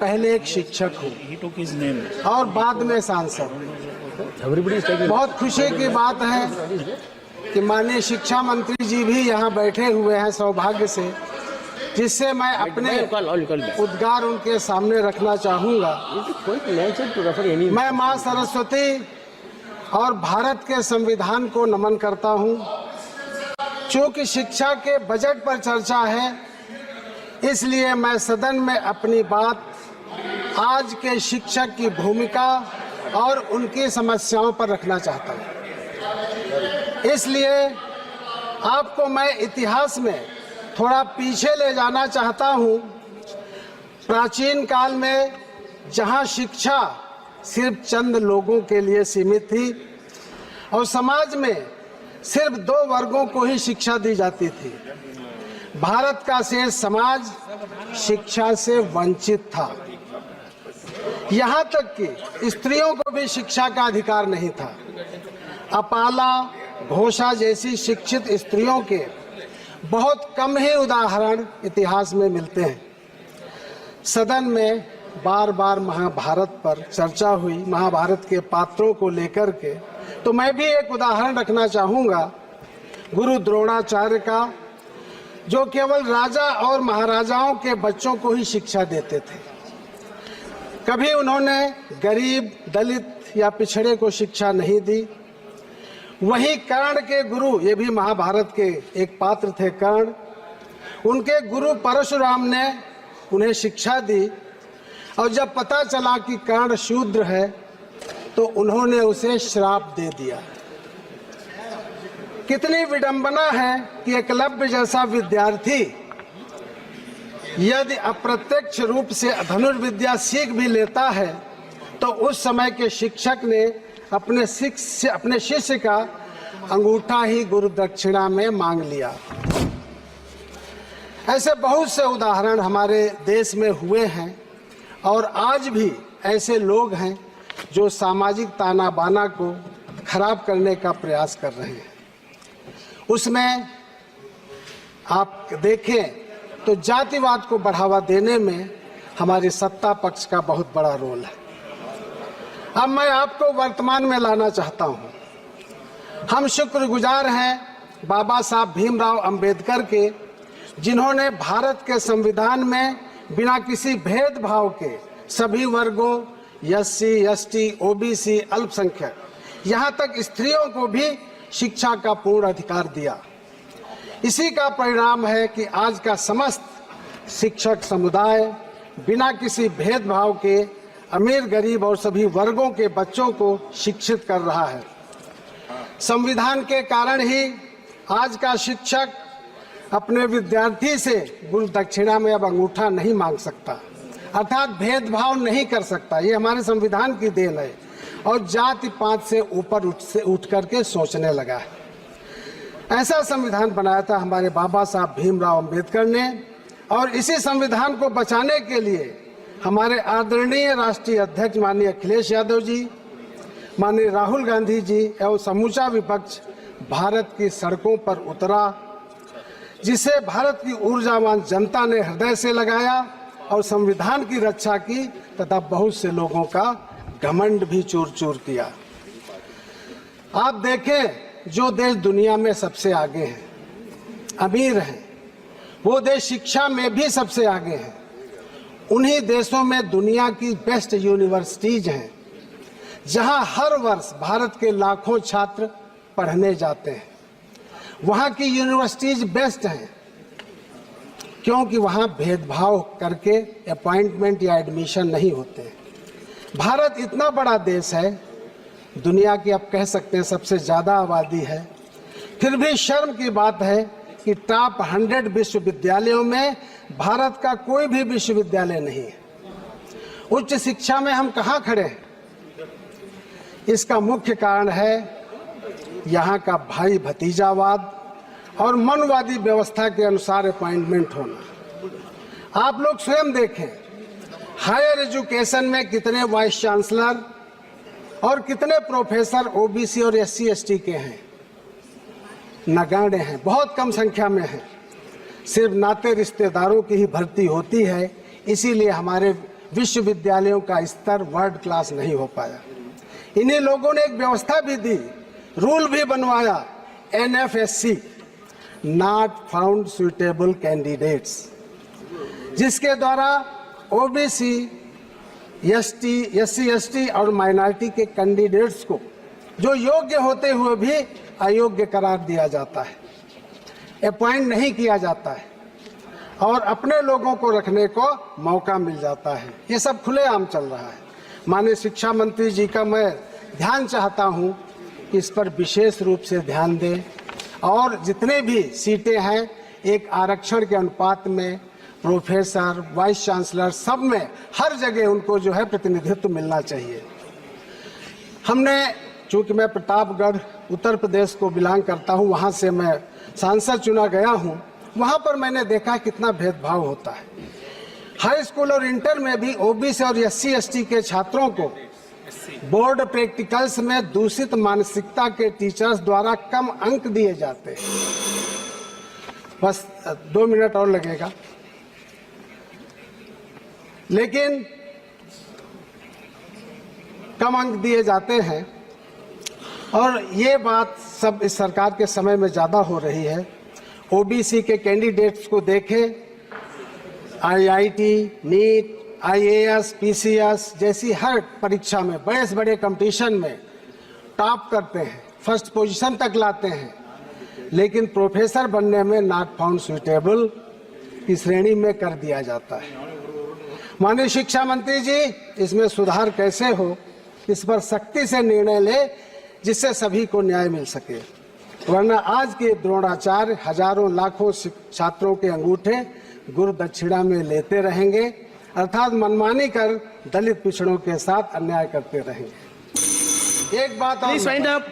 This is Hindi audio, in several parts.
पहले एक शिक्षक हूँ और बाद में सांसद। बहुत खुशी की बात है कि माननीय शिक्षा मंत्री जी भी यहाँ बैठे हुए हैं सौभाग्य से, जिससे मैं अपने उद्गार उनके सामने रखना चाहूँगा। मैं माँ सरस्वती और भारत के संविधान को नमन करता हूँ। चूँकि शिक्षा के बजट पर चर्चा है, इसलिए मैं सदन में अपनी बात आज के शिक्षक की भूमिका और उनकी समस्याओं पर रखना चाहता हूँ। इसलिए आपको मैं इतिहास में थोड़ा पीछे ले जाना चाहता हूँ। प्राचीन काल में जहाँ शिक्षा सिर्फ चंद लोगों के लिए सीमित थी और समाज में सिर्फ 2 वर्गों को ही शिक्षा दी जाती थी, भारत का शेष समाज शिक्षा से वंचित था। यहाँ तक कि स्त्रियों को भी शिक्षा का अधिकार नहीं था। अपाला, घोषा जैसी शिक्षित स्त्रियों के बहुत कम ही उदाहरण इतिहास में मिलते हैं। सदन में बार बार महाभारत पर चर्चा हुई, महाभारत के पात्रों को लेकर के, तो मैं भी एक उदाहरण रखना चाहूँगा गुरु द्रोणाचार्य का, जो केवल राजा और महाराजाओं के बच्चों को ही शिक्षा देते थे। कभी उन्होंने गरीब, दलित या पिछड़े को शिक्षा नहीं दी। वहीं कर्ण के गुरु, ये भी महाभारत के एक पात्र थे कर्ण, उनके गुरु परशुराम ने उन्हें शिक्षा दी और जब पता चला कि कर्ण शूद्र है तो उन्होंने उसे श्राप दे दिया। कितनी विडंबना है कि एकलव्य जैसा विद्यार्थी यदि अप्रत्यक्ष रूप से धनुर्विद्या सीख भी लेता है तो उस समय के शिक्षक ने अपने शिष्य का अंगूठा ही गुरु दक्षिणा में मांग लिया। ऐसे बहुत से उदाहरण हमारे देश में हुए हैं और आज भी ऐसे लोग हैं जो सामाजिक ताना बाना को खराब करने का प्रयास कर रहे हैं। उसमें आप देखें तो जातिवाद को बढ़ावा देने में हमारे सत्ता पक्ष का बहुत बड़ा रोल है। अब मैं आपको वर्तमान में लाना चाहता हूँ। हम शुक्रगुजार हैं बाबा साहब भीमराव अंबेडकर के, जिन्होंने भारत के संविधान में बिना किसी भेदभाव के सभी वर्गों SC, ST, OBC, अल्पसंख्यक, यहाँ तक स्त्रियों को भी शिक्षा का पूर्ण अधिकार दिया। इसी का परिणाम है कि आज का समस्त शिक्षक समुदाय बिना किसी भेदभाव के अमीर, गरीब और सभी वर्गों के बच्चों को शिक्षित कर रहा है। संविधान के कारण ही आज का शिक्षक अपने विद्यार्थी से गुरु दक्षिणा में अब अंगूठा नहीं मांग सकता, अर्थात भेदभाव नहीं कर सकता। ये हमारे संविधान की देन है और जाति पात से ऊपर उठ करके सोचने लगा है। ऐसा संविधान बनाया था हमारे बाबा साहब भीमराव अंबेडकर ने और इसी संविधान को बचाने के लिए हमारे आदरणीय राष्ट्रीय अध्यक्ष माननीय अखिलेश यादव जी, माननीय राहुल गांधी जी एवं समूचा विपक्ष भारत की सड़कों पर उतरा, जिसे भारत की ऊर्जावान जनता ने हृदय से लगाया और संविधान की रक्षा की तथा बहुत से लोगों का घमंड भी चूर चूर किया। आप देखें, जो देश दुनिया में सबसे आगे हैं, अमीर हैं, वो देश शिक्षा में भी सबसे आगे हैं। उन्हीं देशों में दुनिया की बेस्ट यूनिवर्सिटीज हैं, जहां हर वर्ष भारत के लाखों छात्र पढ़ने जाते हैं। वहां की यूनिवर्सिटीज बेस्ट हैं क्योंकि वहां भेदभाव करके अपॉइंटमेंट या एडमिशन नहीं होते। भारत इतना बड़ा देश है, दुनिया की आप कह सकते हैं सबसे ज़्यादा आबादी है, फिर भी शर्म की बात है कि टॉप 100 विश्वविद्यालयों में भारत का कोई भी विश्वविद्यालय नहीं है। उच्च शिक्षा में हम कहाँ खड़े हैं? इसका मुख्य कारण है यहाँ का भाई भतीजावाद और मनवादी व्यवस्था के अनुसार अपॉइंटमेंट होना। आप लोग स्वयं देखें, हायर एजुकेशन में कितने वाइस चांसलर और कितने प्रोफेसर OBC और SC ST के हैं? नगण्य हैं, बहुत कम संख्या में हैं। सिर्फ नाते रिश्तेदारों की ही भर्ती होती है, इसीलिए हमारे विश्वविद्यालयों का स्तर वर्ल्ड क्लास नहीं हो पाया। इन्हीं लोगों ने एक व्यवस्था भी दी, रूल भी बनवाया, NFSC, not found suitable candidates, जिसके द्वारा OBC, SC, ST और माइनॉरिटी के कैंडिडेट्स को जो योग्य होते हुए भी अयोग्य करार दिया जाता है, अपॉइंट नहीं किया जाता है और अपने लोगों को रखने को मौका मिल जाता है। ये सब खुलेआम चल रहा है। माननीय शिक्षा मंत्री जी का मैं ध्यान चाहता हूँ कि इस पर विशेष रूप से ध्यान दें और जितने भी सीटें हैं एक आरक्षण के अनुपात में प्रोफेसर, वाइस चांसलर, सब में हर जगह उनको जो है प्रतिनिधित्व मिलना चाहिए। हमने, चूँकि मैं प्रतापगढ़ उत्तर प्रदेश को बिलोंग करता हूँ, वहाँ से मैं सांसद चुना गया हूँ, वहाँ पर मैंने देखा कितना भेदभाव होता है। हाई स्कूल और इंटर में भी OBC और SC, ST के छात्रों को बोर्ड प्रैक्टिकल्स में दूषित मानसिकता के टीचर्स द्वारा कम अंक दिए जाते हैं। बस 2 मिनट और लगेगा। लेकिन कम अंक दिए जाते हैं और ये बात सब इस सरकार के समय में ज़्यादा हो रही है। OBC के कैंडिडेट्स को देखें, IIT, नीट, IAS, PCS जैसी हर परीक्षा में, बड़े से बड़े कंपटीशन में टॉप करते हैं, फर्स्ट पोजीशन तक लाते हैं, लेकिन प्रोफेसर बनने में नॉट फाउंड सुटेबल की श्रेणी में कर दिया जाता है। माननीय शिक्षा मंत्री जी, इसमें सुधार कैसे हो, इस पर सख्ती से निर्णय ले जिससे सभी को न्याय मिल सके, वरना आज के द्रोणाचार्य हजारों लाखों छात्रों के अंगूठे गुरु दक्षिणा में लेते रहेंगे, अर्थात मनमानी कर दलित पिछड़ों के साथ अन्याय करते रहेंगे। एक बात और,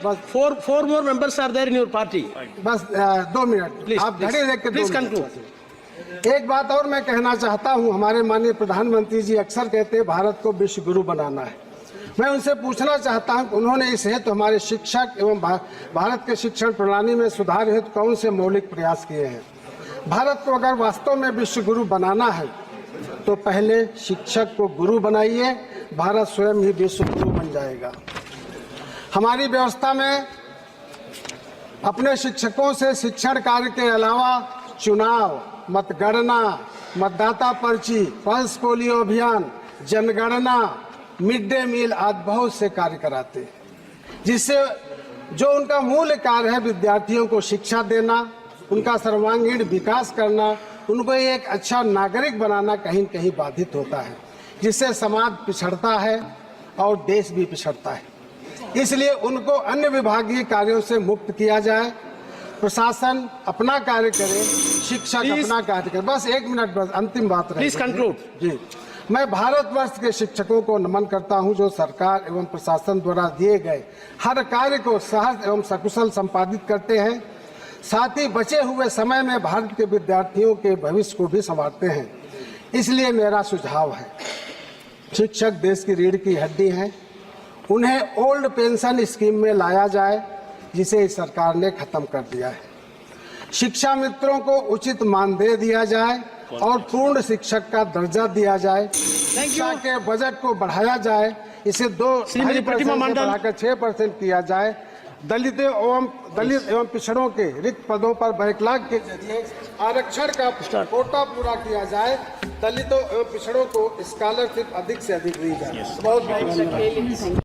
बस four more members are there in your party. बस 2 मिनट, आप घड़ी देख के प्लीज कंक्लूड। एक बात और मैं कहना चाहता हूं, हमारे माननीय प्रधानमंत्री जी अक्सर कहते हैं भारत को विश्व गुरु बनाना है। मैं उनसे पूछना चाहता हूं कि उन्होंने इस हेतु हमारे शिक्षक एवं भारत के शिक्षण प्रणाली में सुधार हेतु कौन से मौलिक प्रयास किए हैं। भारत को अगर वास्तव में विश्व गुरु बनाना है तो पहले शिक्षक को गुरु बनाइए, भारत स्वयं ही विश्व गुरु बन जाएगा। हमारी व्यवस्था में अपने शिक्षकों से शिक्षण कार्य के अलावा चुनाव, मतगणना, मतदाता पर्ची, पल्स पोलियो अभियान, जनगणना, मिड डे मील आदि बहुत से कार्य कराते हैं, जिससे जो उनका मूल कार्य है विद्यार्थियों को शिक्षा देना, उनका सर्वांगीण विकास करना, उनको एक अच्छा नागरिक बनाना कहीं कहीं बाधित होता है, जिससे समाज पिछड़ता है और देश भी पिछड़ता है। इसलिए उनको अन्य विभागीय कार्यों से मुक्त किया जाए, प्रशासन अपना कार्य करे, शिक्षक अपना कार्य करे। बस 1 मिनट, बस अंतिम बात रही। Please conclude. जी, मैं भारतवर्ष के शिक्षकों को नमन करता हूं जो सरकार एवं प्रशासन द्वारा दिए गए हर कार्य को सहज एवं सकुशल संपादित करते हैं, साथ ही बचे हुए समय में भारत के विद्यार्थियों के भविष्य को भी संवारते हैं। इसलिए मेरा सुझाव है, शिक्षक देश की रीढ़ की हड्डी हैं, उन्हें ओल्ड पेंशन स्कीम में लाया जाए, जिसे इस सरकार ने खत्म कर दिया है। शिक्षा मित्रों को उचित मानदेय दिया जाए और पूर्ण शिक्षक का दर्जा दिया जाए। शिक्षा के बजट को बढ़ाया जाए, इसे 2% बढ़ाकर 6% किया जाए। दलित एवं पिछड़ों के रिक्त पदों पर बैकलॉग के जरिए आरक्षण का कोटा पूरा किया जाए। दलितों एवं पिछड़ों को स्कॉलरशिप अधिक से अधिक दी जाए। बहुत बहुत धन्यवाद।